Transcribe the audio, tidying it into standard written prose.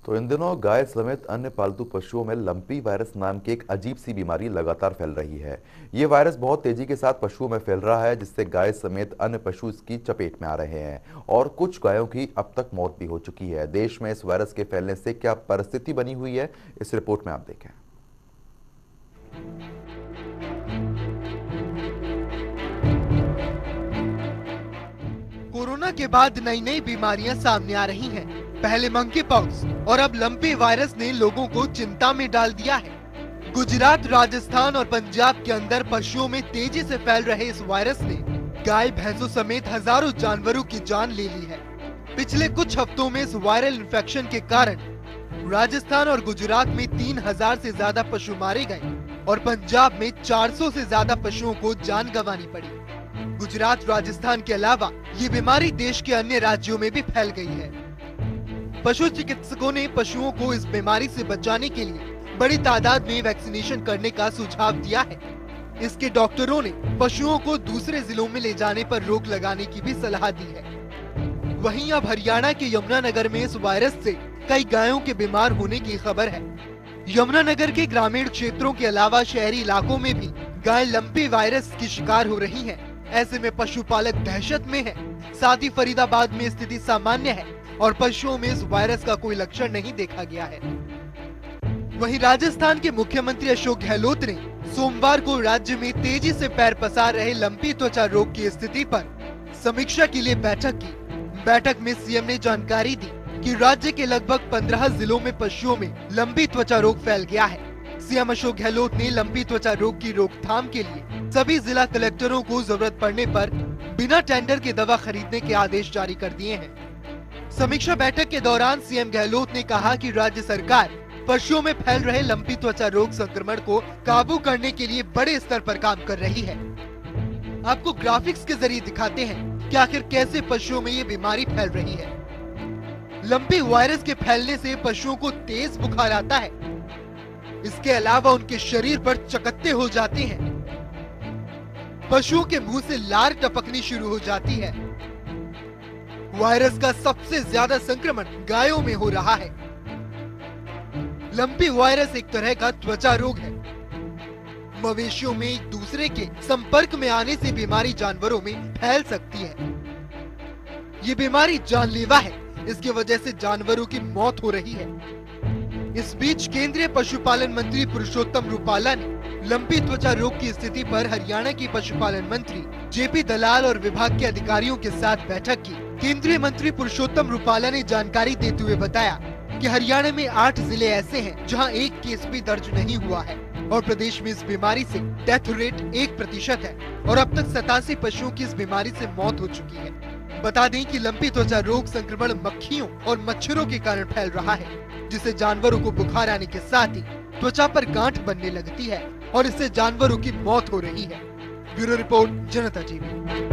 तो इन दिनों गाय समेत अन्य पालतू पशुओं में लंपी वायरस नाम की एक अजीब सी बीमारी लगातार फैल रही है। ये वायरस बहुत तेजी के साथ पशुओं में फैल रहा है, जिससे गाय समेत अन्य पशु इसकी चपेट में आ रहे हैं और कुछ गायों की अब तक मौत भी हो चुकी है। देश में इस वायरस के फैलने से क्या परिस्थिति बनी हुई है, इस रिपोर्ट में आप देखें। कोरोना के बाद नई नई बीमारियां सामने आ रही हैं। पहले मंकी पॉक्स और अब लंपी वायरस ने लोगों को चिंता में डाल दिया है। गुजरात, राजस्थान और पंजाब के अंदर पशुओं में तेजी से फैल रहे इस वायरस ने गाय, भैंसों समेत हजारों जानवरों की जान ले ली है। पिछले कुछ हफ्तों में इस वायरल इन्फेक्शन के कारण राजस्थान और गुजरात में 3000 से ज्यादा पशु मारे गए और पंजाब में 400 से ज्यादा पशुओं को जान गंवानी पड़ी। गुजरात, राजस्थान के अलावा ये बीमारी देश के अन्य राज्यों में भी फैल गई है। पशु चिकित्सकों ने पशुओं को इस बीमारी से बचाने के लिए बड़ी तादाद में वैक्सीनेशन करने का सुझाव दिया है। इसके डॉक्टरों ने पशुओं को दूसरे जिलों में ले जाने पर रोक लगाने की भी सलाह दी है। वहीं अब हरियाणा के यमुनानगर में इस वायरस से कई गायों के बीमार होने की खबर है। यमुनानगर के ग्रामीण क्षेत्रों के अलावा शहरी इलाकों में भी गाय लंपी वायरस की शिकार हो रही हैं। ऐसे में पशुपालक दहशत में है। साथ ही फरीदाबाद में स्थिति सामान्य है और पशुओं में इस वायरस का कोई लक्षण नहीं देखा गया है। वहीं राजस्थान के मुख्यमंत्री अशोक गहलोत ने सोमवार को राज्य में तेजी से पैर पसार रहे लंपी त्वचा रोग की स्थिति पर समीक्षा के लिए बैठक की। बैठक में सीएम ने जानकारी दी कि राज्य के लगभग 15 जिलों में पशुओं में लंपी त्वचा रोग फैल गया है। सीएम अशोक गहलोत ने लंपी त्वचा रोग की रोकथाम के लिए सभी जिला कलेक्टरों को जरूरत पड़ने पर बिना टेंडर के दवा खरीदने के आदेश जारी कर दिए हैं। समीक्षा बैठक के दौरान सीएम गहलोत ने कहा कि राज्य सरकार पशुओं में फैल रहे लंपी त्वचा रोग संक्रमण को काबू करने के लिए बड़े स्तर पर काम कर रही है। आपको ग्राफिक्स के जरिए दिखाते हैं कि आखिर कैसे पशुओं में ये बीमारी फैल रही है। लंपी वायरस के फैलने से पशुओं को तेज बुखार आता है। इसके अलावा उनके शरीर पर चकत्ते हो जाते हैं। पशुओं के मुंह से लार टपकनी शुरू हो जाती है। वायरस का सबसे ज्यादा संक्रमण गायों में हो रहा है। लंपी वायरस एक तरह का त्वचा रोग है। मवेशियों में एक दूसरे के संपर्क में आने से बीमारी जानवरों में फैल सकती है। ये बीमारी जानलेवा है। इसकी वजह से जानवरों की मौत हो रही है। इस बीच केंद्रीय पशुपालन मंत्री पुरुषोत्तम रूपाला ने लंपी त्वचा रोग की स्थिति पर हरियाणा की पशुपालन मंत्री जेपी दलाल और विभाग के अधिकारियों के साथ बैठक की। केंद्रीय मंत्री पुरुषोत्तम रूपाला ने जानकारी देते हुए बताया कि हरियाणा में 8 जिले ऐसे हैं जहां एक केस भी दर्ज नहीं हुआ है और प्रदेश में इस बीमारी से डेथ रेट 1% है और अब तक 87 पशुओं की इस बीमारी से मौत हो चुकी है। बता दें कि लंपी त्वचा रोग संक्रमण मक्खियों और मच्छरों के कारण फैल रहा है, जिससे जानवरों को बुखार आने के साथ ही त्वचा पर गांठ बनने लगती है और इससे जानवरों की मौत हो रही है। ब्यूरो रिपोर्ट, जनता टीवी।